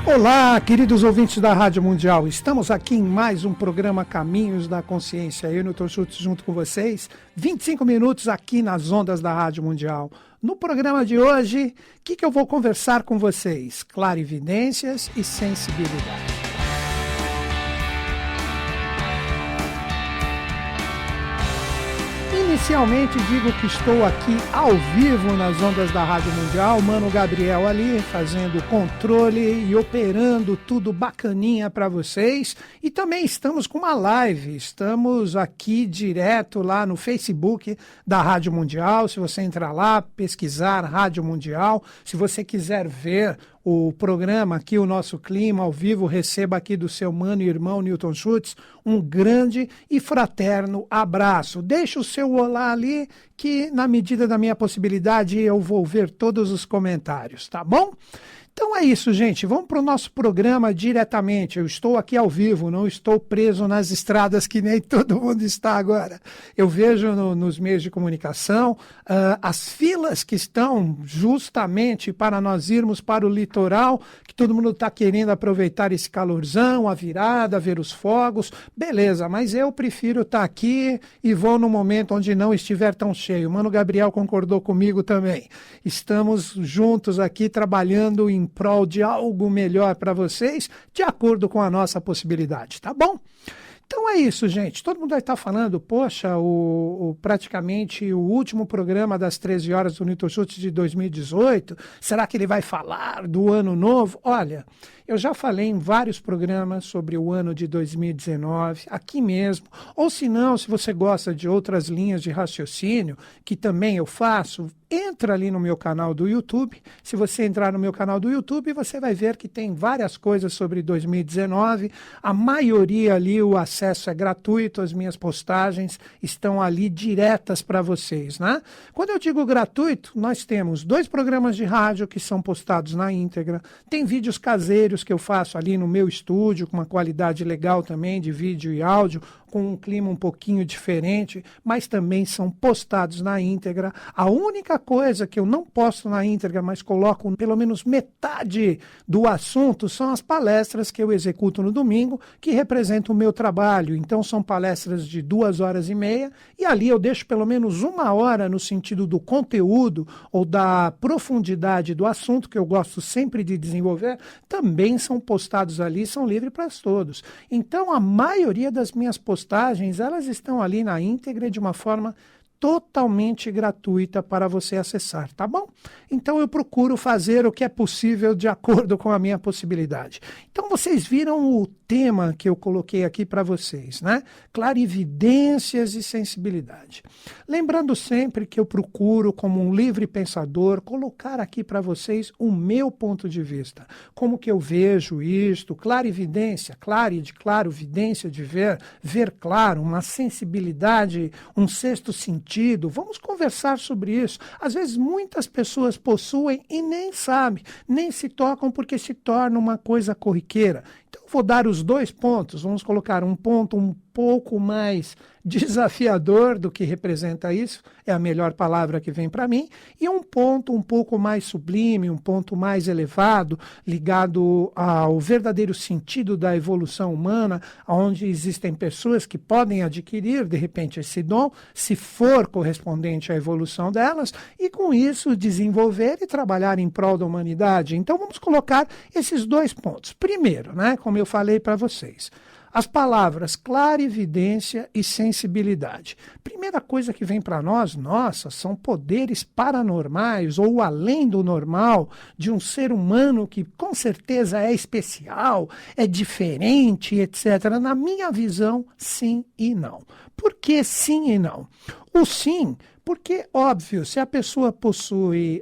Olá, queridos ouvintes da Rádio Mundial. Estamos aqui em mais um programa Caminhos da Consciência. Eu, Newton Schultz, junto com vocês. 25 minutos aqui nas ondas da Rádio Mundial. No programa de hoje, o que eu vou conversar com vocês? Clarividências e sensibilidade. Inicialmente digo que estou aqui ao vivo nas ondas da Rádio Mundial, Mano Gabriel ali fazendo controle e operando tudo bacaninha para vocês. E também estamos com uma live, estamos aqui direto lá no Facebook da Rádio Mundial. Se você entrar lá, pesquisar Rádio Mundial, se você quiser ver o programa aqui, o nosso clima ao vivo, receba aqui do seu mano e irmão Newton Schultz um grande e fraterno abraço. Deixa o seu olá ali, que na medida da minha possibilidade eu vou ver todos os comentários, tá bom? Então é isso, gente. Vamos para o nosso programa diretamente. Eu estou aqui ao vivo, não estou preso nas estradas que nem todo mundo está agora. Eu vejo nos meios de comunicação as filas que estão justamente para nós irmos para o litoral, que todo mundo está querendo aproveitar esse calorzão, a virada, ver os fogos. Beleza, mas eu prefiro estar aqui e vou no momento onde não estiver tão cheio. O Mano Gabriel concordou comigo também. Estamos juntos aqui trabalhando em prol de algo melhor para vocês, de acordo com a nossa possibilidade, tá bom? Então é isso, gente. Todo mundo vai estar falando, poxa, praticamente o último programa das 13 horas do Newton Schultz de 2018, será que ele vai falar do ano novo? Olha, eu já falei em vários programas sobre o ano de 2019, aqui mesmo, ou se não, se você gosta de outras linhas de raciocínio, que também eu faço, entra ali no meu canal do YouTube. Se você entrar no meu canal do YouTube, você vai ver que tem várias coisas sobre 2019, a maioria ali, o acesso é gratuito, as minhas postagens estão ali diretas para vocês, né? Quando eu digo gratuito, nós temos 2 programas de rádio que são postados na íntegra, tem vídeos caseiros que eu faço ali no meu estúdio, com uma qualidade legal também de vídeo e áudio, com um clima um pouquinho diferente, mas também são postados na íntegra. A única coisa que eu não posto na íntegra, mas coloco pelo menos metade do assunto, são as palestras que eu executo no domingo, que representam o meu trabalho. Então são palestras de 2h30, e ali eu deixo pelo menos 1 hora no sentido do conteúdo ou da profundidade do assunto, que eu gosto sempre de desenvolver, também são postados ali, são livres para todos. Então a maioria das minhas postagens, elas estão ali na íntegra de uma forma totalmente gratuita para você acessar, tá bom? Então eu procuro fazer o que é possível de acordo com a minha possibilidade. Então vocês viram o tema que eu coloquei aqui para vocês, né? Clarividências e sensibilidade. Lembrando sempre que eu procuro, como um livre pensador, colocar aqui para vocês o meu ponto de vista. Como que eu vejo isto, clarividência, claro, vidência de ver, ver claro, uma sensibilidade, um sexto sentido. Vamos conversar sobre isso. Às vezes muitas pessoas possuem e nem sabem, nem se tocam porque se torna uma coisa corriqueira. Então vou dar os 2 pontos, vamos colocar um ponto um pouco mais desafiador do que representa isso, é a melhor palavra que vem para mim, e um ponto um pouco mais sublime, um ponto mais elevado, ligado ao verdadeiro sentido da evolução humana, onde existem pessoas que podem adquirir, de repente, esse dom, se for correspondente à evolução delas, e com isso desenvolver e trabalhar em prol da humanidade. Então vamos colocar esses 2 pontos. Primeiro, né, como eu falei para vocês, as palavras clarividência e sensibilidade. Primeira coisa que vem para nós, nossa, são poderes paranormais ou além do normal de um ser humano que com certeza é especial, é diferente, etc. Na minha visão, sim e não. Por que sim e não? O sim, porque, óbvio, se a pessoa possui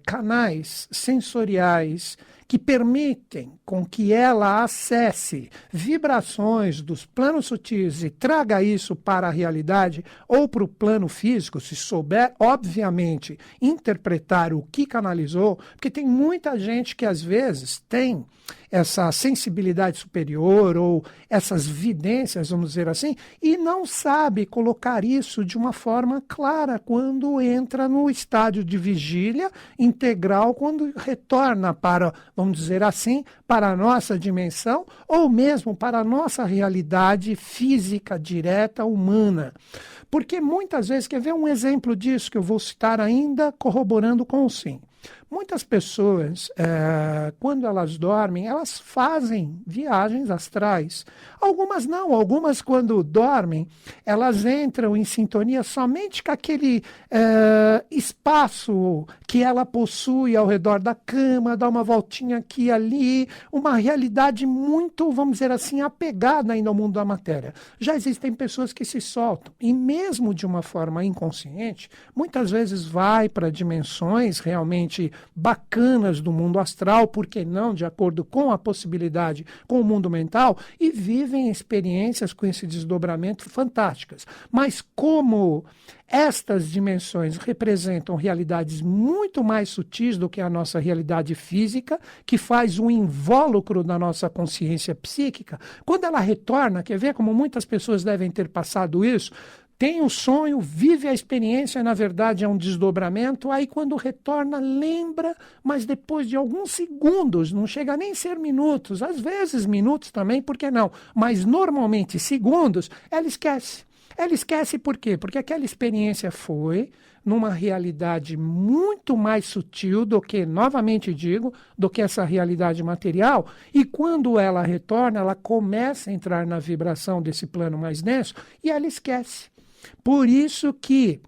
canais sensoriais que permitem com que ela acesse vibrações dos planos sutis e traga isso para a realidade ou para o plano físico, se souber, obviamente, interpretar o que canalizou, porque tem muita gente que às vezes tem essa sensibilidade superior ou essas vidências, vamos dizer assim, e não sabe colocar isso de uma forma clara quando entra no estádio de vigília integral, quando retorna para, vamos dizer assim, para a nossa dimensão ou mesmo para a nossa realidade física direta humana. Porque muitas vezes, quer ver um exemplo disso que eu vou citar ainda, corroborando com o sim. Muitas pessoas, quando elas dormem, elas fazem viagens astrais. Algumas não, algumas quando dormem, elas entram em sintonia somente com aquele espaço que ela possui ao redor da cama, dá uma voltinha aqui e ali, uma realidade muito, vamos dizer assim, apegada ainda ao mundo da matéria. Já existem pessoas que se soltam, e mesmo de uma forma inconsciente, muitas vezes vai para dimensões realmente bacanas do mundo astral, por que não, de acordo com a possibilidade, com o mundo mental, e vivem experiências com esse desdobramento fantásticas. Mas como estas dimensões representam realidades muito mais sutis do que a nossa realidade física, que faz um invólucro da nossa consciência psíquica, quando ela retorna, quer ver como muitas pessoas devem ter passado isso? Tem o sonho, vive a experiência, na verdade é um desdobramento, aí quando retorna lembra, mas depois de alguns segundos, não chega nem a ser minutos, às vezes minutos também, por que não? Mas normalmente segundos, ela esquece. Ela esquece por quê? Porque aquela experiência foi numa realidade muito mais sutil do que, novamente digo, do que essa realidade material, e quando ela retorna, ela começa a entrar na vibração desse plano mais denso e ela esquece. Por isso que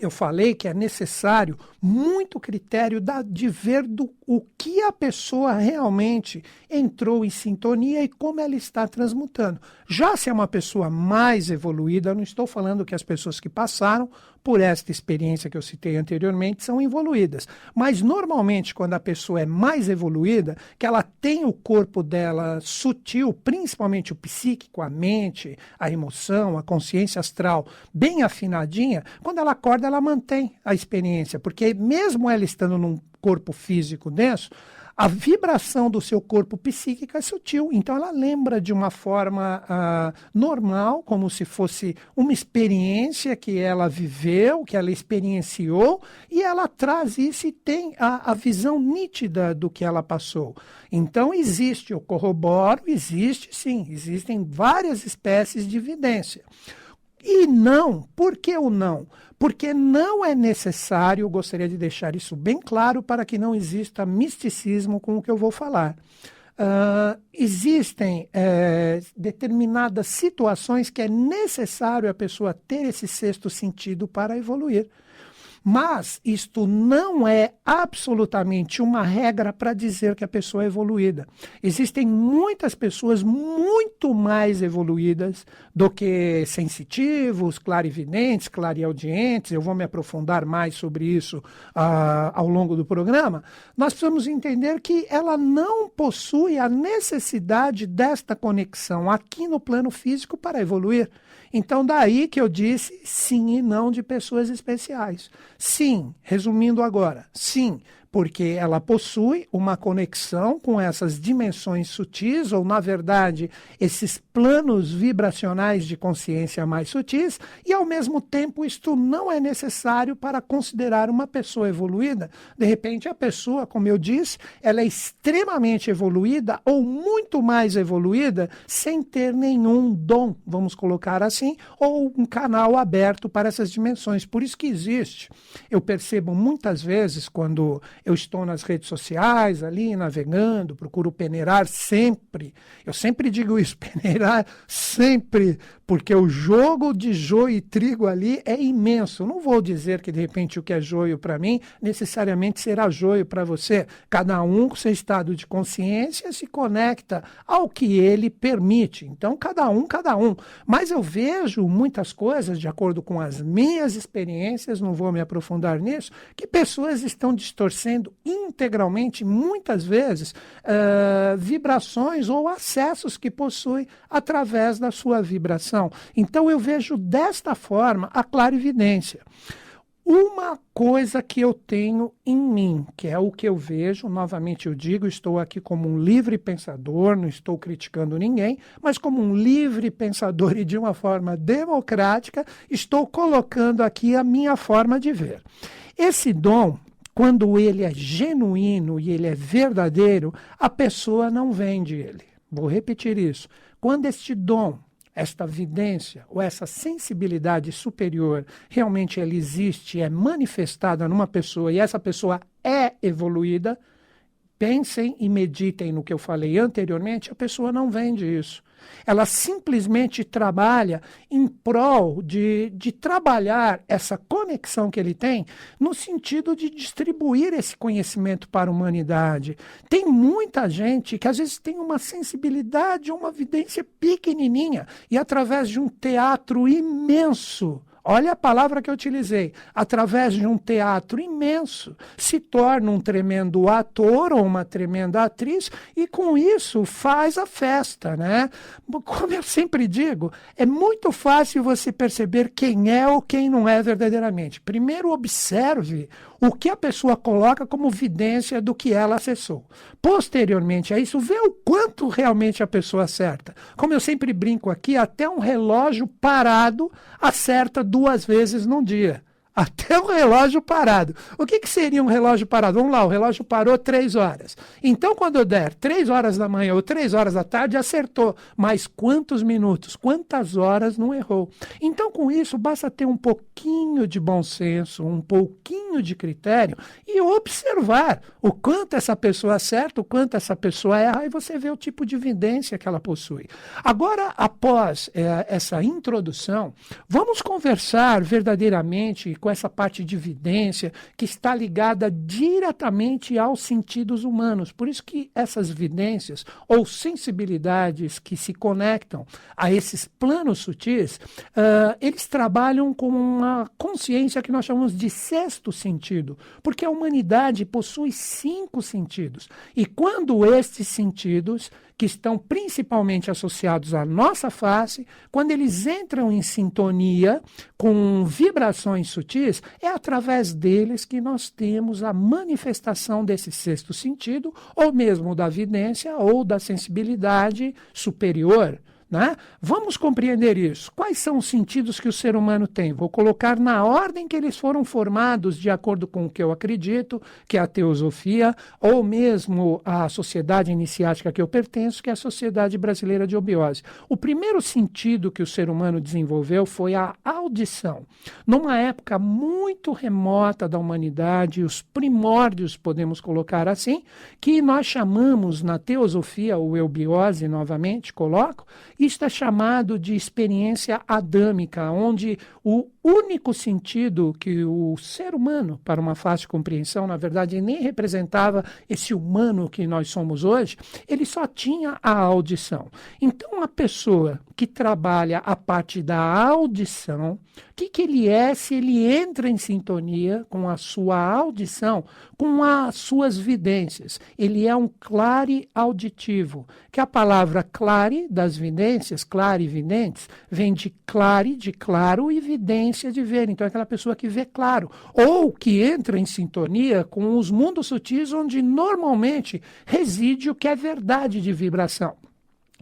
eu falei que é necessário muito critério de ver o que a pessoa realmente entrou em sintonia e como ela está transmutando. Já se é uma pessoa mais evoluída, eu não estou falando que as pessoas que passaram por esta experiência que eu citei anteriormente são evoluídas. Mas normalmente quando a pessoa é mais evoluída, que ela tem o corpo dela sutil, principalmente o psíquico, a mente, a emoção, a consciência astral bem afinadinha, quando ela acorda ela mantém a experiência, porque mesmo ela estando num corpo físico denso, a vibração do seu corpo psíquico é sutil, então ela lembra de uma forma normal, como se fosse uma experiência que ela viveu, que ela experienciou, e ela traz isso e tem a visão nítida do que ela passou. Então existe, eu corroboro, existe sim, existem várias espécies de evidência. E não, por que o não? Porque não é necessário, eu gostaria de deixar isso bem claro para que não exista misticismo com o que eu vou falar. Existem determinadas situações que é necessário a pessoa ter esse sexto sentido para evoluir. Mas isto não é absolutamente uma regra para dizer que a pessoa é evoluída. Existem muitas pessoas muito mais evoluídas do que sensitivos, clarividentes, clareaudientes. Eu vou me aprofundar mais sobre isso ao longo do programa. Nós precisamos entender que ela não possui a necessidade desta conexão aqui no plano físico para evoluir. Então, daí que eu disse sim e não de pessoas especiais. Sim, resumindo agora, sim, porque ela possui uma conexão com essas dimensões sutis, ou, na verdade, esses planos vibracionais de consciência mais sutis, e, ao mesmo tempo, isto não é necessário para considerar uma pessoa evoluída. De repente, a pessoa, como eu disse, ela é extremamente evoluída ou muito mais evoluída sem ter nenhum dom, vamos colocar assim, ou um canal aberto para essas dimensões. Por isso que existe. Eu percebo muitas vezes, quando eu estou nas redes sociais, ali, navegando, procuro peneirar sempre. Eu sempre digo isso, peneirar sempre, porque o jogo de joio e trigo ali é imenso. Eu não vou dizer que, de repente, o que é joio para mim, necessariamente será joio para você. Cada um, com seu estado de consciência, se conecta ao que ele permite. Então, cada um. Mas eu vejo muitas coisas, de acordo com as minhas experiências, não vou me aprofundar nisso, que pessoas estão distorcendo integralmente, muitas vezes, vibrações ou acessos que possui através da sua vibração. Então, eu vejo desta forma a clarividência. uma coisa que eu tenho em mim, que é o que eu vejo, novamente eu digo, estou aqui como um livre pensador, não estou criticando ninguém, mas como um livre pensador e de uma forma democrática, estou colocando aqui a minha forma de ver. Esse dom, quando ele é genuíno e ele é verdadeiro, a pessoa não vende ele. Vou repetir isso. Quando este dom, esta vidência ou essa sensibilidade superior realmente ela existe, é manifestada numa pessoa e essa pessoa é evoluída, pensem e meditem no que eu falei anteriormente, a pessoa não vende isso. Ela simplesmente trabalha em prol de trabalhar essa conexão que ele tem no sentido de distribuir esse conhecimento para a humanidade. Tem muita gente que às vezes tem uma sensibilidade, uma vidência pequenininha e através de um teatro imenso, olha a palavra que eu utilizei, através de um teatro imenso, se torna um tremendo ator ou uma tremenda atriz e com isso faz a festa, né? Como eu sempre digo, é muito fácil você perceber quem é ou quem não é verdadeiramente. Primeiro observe o que a pessoa coloca como vidência do que ela acessou. Posteriormente a isso, vê o quanto realmente a pessoa acerta. Como eu sempre brinco aqui, até um relógio parado acerta 2 vezes num dia. Até o relógio parado. O que seria um relógio parado? Vamos lá, o relógio parou 3 horas. Então, quando eu der 3 horas da manhã ou 3 horas da tarde, acertou. Mas quantos minutos, quantas horas não errou? Então, com isso, basta ter um pouquinho de bom senso, um pouquinho de critério e observar o quanto essa pessoa acerta, o quanto essa pessoa erra, e você vê o tipo de evidência que ela possui. Agora, após essa introdução, vamos conversar verdadeiramente com essa parte de vidência que está ligada diretamente aos sentidos humanos. Por isso que essas vidências ou sensibilidades que se conectam a esses planos sutis, eles trabalham com uma consciência que nós chamamos de 6º sentido, porque a humanidade possui 5 sentidos. E quando estes sentidos, que estão principalmente associados à nossa face, quando eles entram em sintonia com vibrações sutis, é através deles que nós temos a manifestação desse 6º sentido, ou mesmo da vidência ou da sensibilidade superior. Né? Vamos compreender isso. Quais são os sentidos que o ser humano tem? Vou colocar na ordem que eles foram formados, de acordo com o que eu acredito, que é a teosofia, ou mesmo a sociedade iniciática que eu pertenço, que é a Sociedade Brasileira de Obiose. O primeiro sentido que o ser humano desenvolveu foi a audição. Numa época muito remota da humanidade, os primórdios, podemos colocar assim, que nós chamamos na teosofia, ou eubiose, novamente, coloco, isto é chamado de experiência adâmica, onde o único sentido que o ser humano, para uma fácil compreensão, na verdade, nem representava esse humano que nós somos hoje, ele só tinha a audição. Então, a pessoa que trabalha a parte da audição, o que ele é se ele entra em sintonia com a sua audição, com as suas vidências? Ele é um clare auditivo, que a palavra clare das vidências, clarividentes, vem de clare, de claro, e vidência de ver. Então é aquela pessoa que vê claro, ou que entra em sintonia com os mundos sutis, onde normalmente reside o que é verdade de vibração.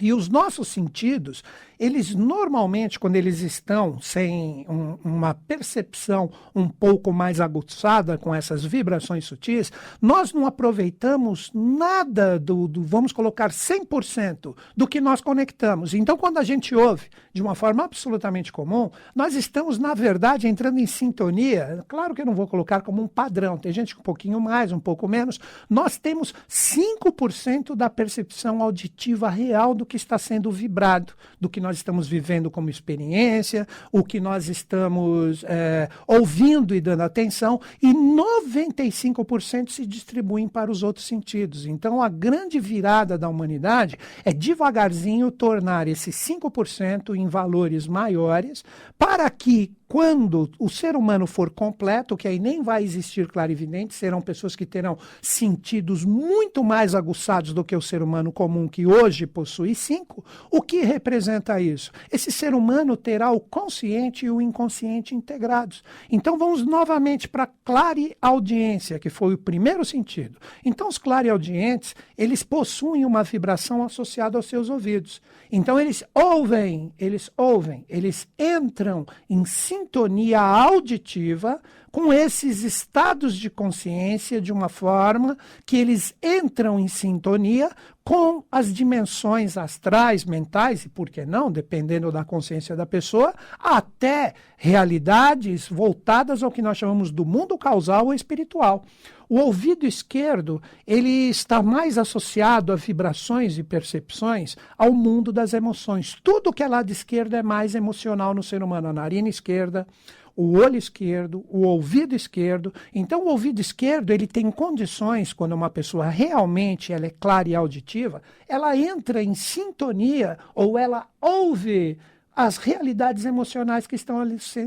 E os nossos sentidos, eles normalmente, quando eles estão sem uma percepção um pouco mais aguçada com essas vibrações sutis, nós não aproveitamos nada vamos colocar 100% do que nós conectamos. Então, quando a gente ouve de uma forma absolutamente comum, nós estamos, na verdade, entrando em sintonia. Claro que eu não vou colocar como um padrão, tem gente com um pouquinho mais, um pouco menos. Nós temos 5% da percepção auditiva real do que está sendo vibrado, do que nós estamos vivendo como experiência, o que nós estamos ouvindo e dando atenção, e 95% se distribuem para os outros sentidos. Então, a grande virada da humanidade é devagarzinho tornar esses 5% em valores maiores, para que, quando o ser humano for completo, que aí nem vai existir clarividente, serão pessoas que terão sentidos muito mais aguçados do que o ser humano comum, que hoje possui 5, o que representa isso? Esse ser humano terá o consciente e o inconsciente integrados. Então vamos novamente para a clareaudiência, que foi o primeiro sentido. Então os clareaudientes, eles possuem uma vibração associada aos seus ouvidos. Então eles ouvem, eles entram em sintonia auditiva com esses estados de consciência de uma forma que eles entram em sintonia com as dimensões astrais, mentais, e por que não, dependendo da consciência da pessoa, até realidades voltadas ao que nós chamamos do mundo causal ou espiritual. O ouvido esquerdo, ele está mais associado a vibrações e percepções ao mundo das emoções. Tudo que é lado esquerdo é mais emocional no ser humano. A narina esquerda, o olho esquerdo, o ouvido esquerdo. Então, o ouvido esquerdo, ele tem condições, quando uma pessoa realmente ela é clara e auditiva, ela entra em sintonia ou ela ouve as realidades emocionais que estão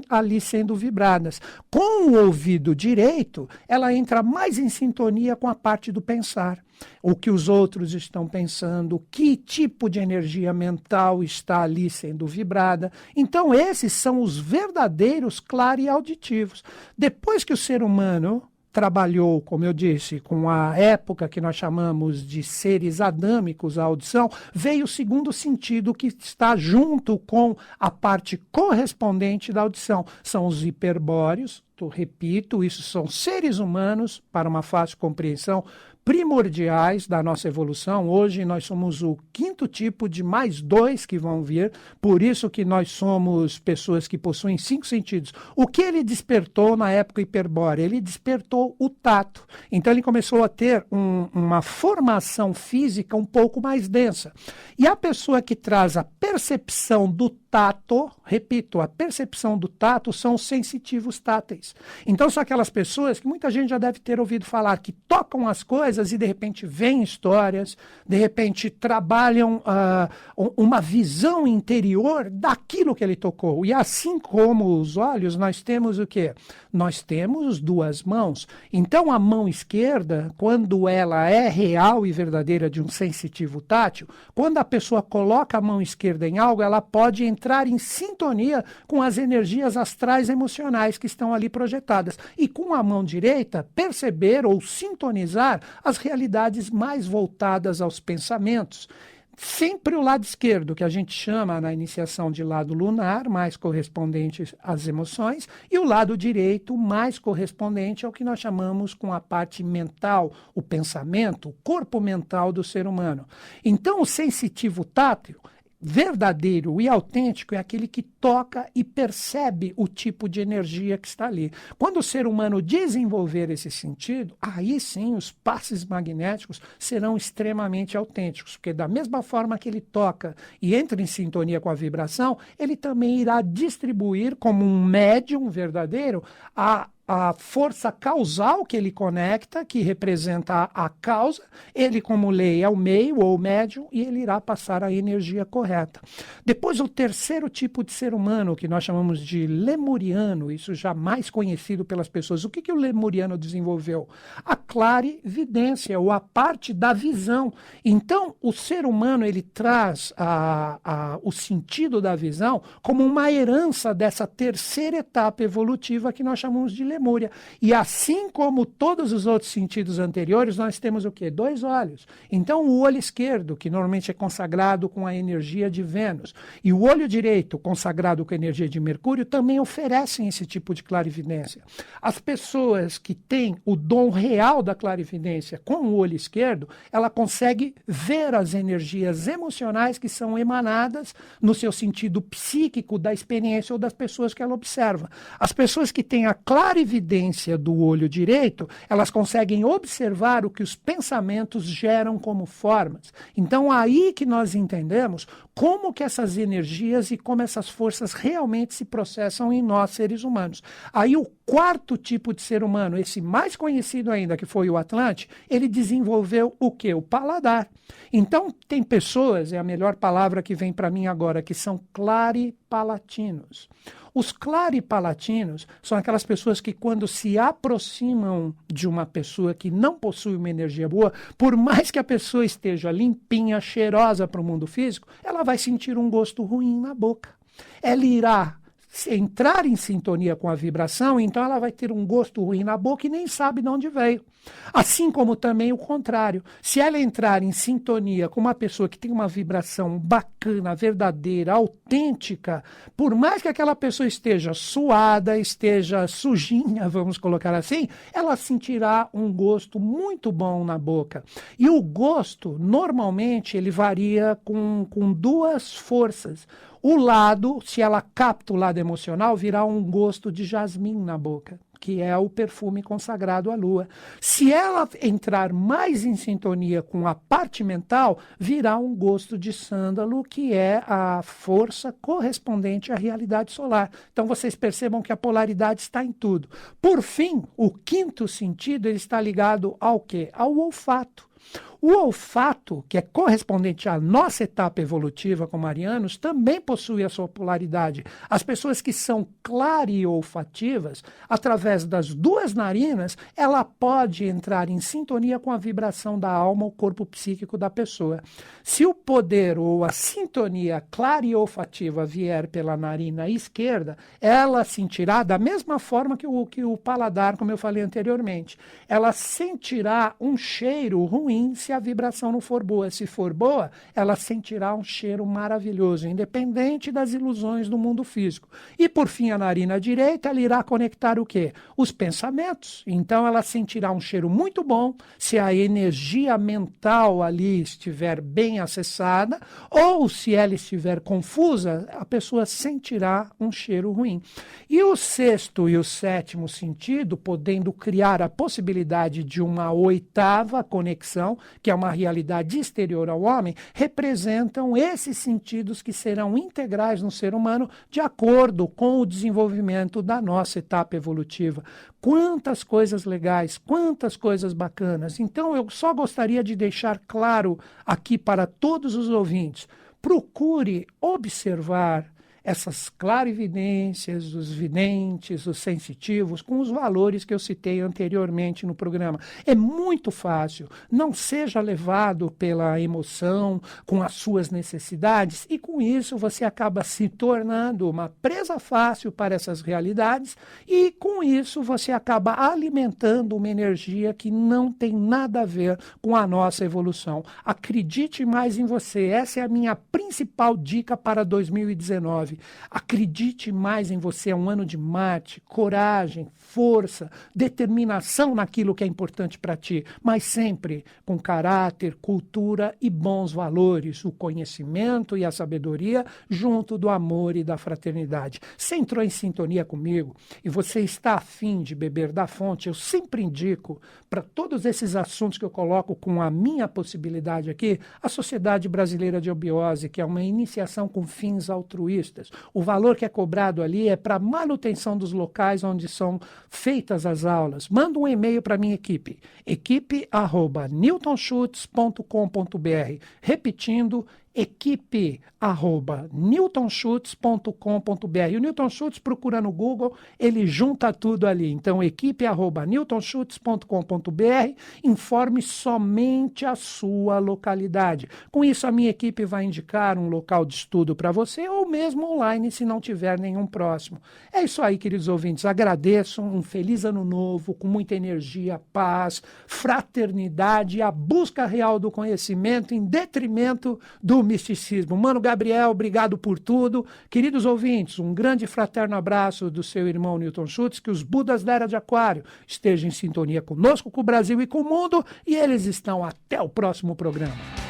ali sendo vibradas. Com o ouvido direito, ela entra mais em sintonia com a parte do pensar. O que os outros estão pensando, que tipo de energia mental está ali sendo vibrada. Então, esses são os verdadeiros clareauditivos. Depois que o ser humano trabalhou, como eu disse, com a época que nós chamamos de seres adâmicos, a audição, veio o segundo sentido que está junto com a parte correspondente da audição. São os hiperbóreos, repito, isso são seres humanos, para uma fácil compreensão, primordiais da nossa evolução. Hoje nós somos o 5º tipo de mais 2 que vão vir, por isso que nós somos pessoas que possuem 5 sentidos. O que ele despertou na época hiperbórea? Ele despertou o tato. Então ele começou a ter uma formação física um pouco mais densa. E a pessoa que traz a percepção do tato, repito, a percepção do tato são os sensitivos táteis. Então são aquelas pessoas que muita gente já deve ter ouvido falar, que tocam as coisas e de repente veem histórias, de repente trabalham uma visão interior daquilo que ele tocou. E assim como os olhos, nós temos o quê? Nós temos 2 mãos. Então a mão esquerda, quando ela é real e verdadeira de um sensitivo tátil, quando a pessoa coloca a mão esquerda em algo, ela pode entrar em sintonia com as energias astrais emocionais que estão ali projetadas. E com a mão direita, perceber ou sintonizar as realidades mais voltadas aos pensamentos. Sempre o lado esquerdo, que a gente chama na iniciação de lado lunar, mais correspondente às emoções, e o lado direito, mais correspondente ao que nós chamamos com a parte mental, o pensamento, o corpo mental do ser humano. Então, o sensitivo tátil verdadeiro e autêntico é aquele que toca e percebe o tipo de energia que está ali. Quando o ser humano desenvolver esse sentido, aí sim os passes magnéticos serão extremamente autênticos, porque da mesma forma que ele toca e entra em sintonia com a vibração, ele também irá distribuir como um médium verdadeiro a força causal que ele conecta, que representa a causa, ele como lei é o meio ou o médium, e ele irá passar a energia correta. Depois, o terceiro tipo de ser humano, que nós chamamos de lemuriano, isso já mais conhecido pelas pessoas. O que o lemuriano desenvolveu? A clarividência, ou a parte da visão. Então, o ser humano, ele traz o sentido da visão como uma herança dessa terceira etapa evolutiva que nós chamamos de Lemúria. E assim como todos os outros sentidos anteriores, nós temos o quê? 2 olhos. Então, o olho esquerdo, que normalmente é consagrado com a energia de Vênus, e o olho direito, consagrado com a energia de Mercúrio, também oferecem esse tipo de clarividência. As pessoas que têm o dom real da clarividência com o olho esquerdo, ela consegue ver as energias emocionais que são emanadas no seu sentido psíquico da experiência ou das pessoas que ela observa. As pessoas que têm a clarividência do olho direito, elas conseguem observar o que os pensamentos geram como formas. Então, aí que nós entendemos como que essas energias e como essas forças realmente se processam em nós, seres humanos. Aí, o 4º tipo de ser humano, esse mais conhecido ainda, que foi o Atlante, ele desenvolveu o quê? O paladar. Então, tem pessoas, é a melhor palavra que vem para mim agora, que são claripalatinos. Os claripalatinos são aquelas pessoas que, quando se aproximam de uma pessoa que não possui uma energia boa, por mais que a pessoa esteja limpinha, cheirosa para o mundo físico, ela vai sentir um gosto ruim na boca. Ela irá entrar em sintonia com a vibração, então ela vai ter um gosto ruim na boca e nem sabe de onde veio. Assim como também o contrário. Se ela entrar em sintonia com uma pessoa que tem uma vibração bacana, verdadeira, autêntica, por mais que aquela pessoa esteja suada, esteja sujinha, vamos colocar assim, ela sentirá um gosto muito bom na boca. E o gosto, normalmente, ele varia com duas forças. O lado, se ela capta o lado emocional, virá um gosto de jasmim na boca, que é o perfume consagrado à lua. Se ela entrar mais em sintonia com a parte mental, virá um gosto de sândalo, que é a força correspondente à realidade solar. Então vocês percebam que a polaridade está em tudo. Por fim, o quinto sentido, ele está ligado ao quê? Ao olfato. O olfato, que é correspondente à nossa etapa evolutiva como arianos, também possui a sua polaridade. As pessoas que são clareolfativas, através das duas narinas, ela pode entrar em sintonia com a vibração da alma, o corpo psíquico da pessoa. Se o poder ou a sintonia clareolfativa vier pela narina esquerda, ela sentirá da mesma forma que o paladar, como eu falei anteriormente. Ela sentirá um cheiro ruim se a vibração não for boa. Se for boa, ela sentirá um cheiro maravilhoso, independente das ilusões do mundo físico. E, por fim, a narina direita, ela irá conectar o quê? Os pensamentos. Então, ela sentirá um cheiro muito bom se a energia mental ali estiver bem acessada, ou se ela estiver confusa, a pessoa sentirá um cheiro ruim. E o sexto e o sétimo sentido, podendo criar a possibilidade de uma oitava conexão, que é uma realidade exterior ao homem, representam esses sentidos que serão integrais no ser humano de acordo com o desenvolvimento da nossa etapa evolutiva. Quantas coisas legais, quantas coisas bacanas. Então, eu só gostaria de deixar claro aqui para todos os ouvintes: procure observar essas clarividências, os videntes, os sensitivos, com os valores que eu citei anteriormente no programa. É muito fácil. Não seja levado pela emoção, com as suas necessidades, e com isso você acaba se tornando uma presa fácil para essas realidades, e com isso você acaba alimentando uma energia que não tem nada a ver com a nossa evolução. Acredite mais em você. Essa é a minha principal dica para 2019. Acredite mais em você. É um ano de Marte, coragem, força, determinação naquilo que é importante para ti, mas sempre com caráter, cultura e bons valores, o conhecimento e a sabedoria junto do amor e da fraternidade. Você entrou em sintonia comigo e você está afim de beber da fonte, eu sempre indico para todos esses assuntos que eu coloco com a minha possibilidade aqui, a Sociedade Brasileira de Obiose, que é uma iniciação com fins altruístas. O valor que é cobrado ali é para manutenção dos locais onde são feitas as aulas. Manda um e-mail para a minha equipe, equipe@newtonschutz.com.br. Repetindo, equipe@newtonschutz.com.br. O Newton Schutz, procura no Google, ele junta tudo ali. Então, equipe@newtonschutz.com.br, informe somente a sua localidade. Com isso, a minha equipe vai indicar um local de estudo para você, ou mesmo online, se não tiver nenhum próximo. É isso aí, queridos ouvintes. Agradeço, um feliz ano novo, com muita energia, paz, fraternidade e a busca real do conhecimento em detrimento do misticismo. Mano Gabriel, obrigado por tudo. Queridos ouvintes, um grande fraterno abraço do seu irmão Newton Schutz, que os Budas da Era de Aquário estejam em sintonia conosco, com o Brasil e com o mundo, e eles estão até o próximo programa.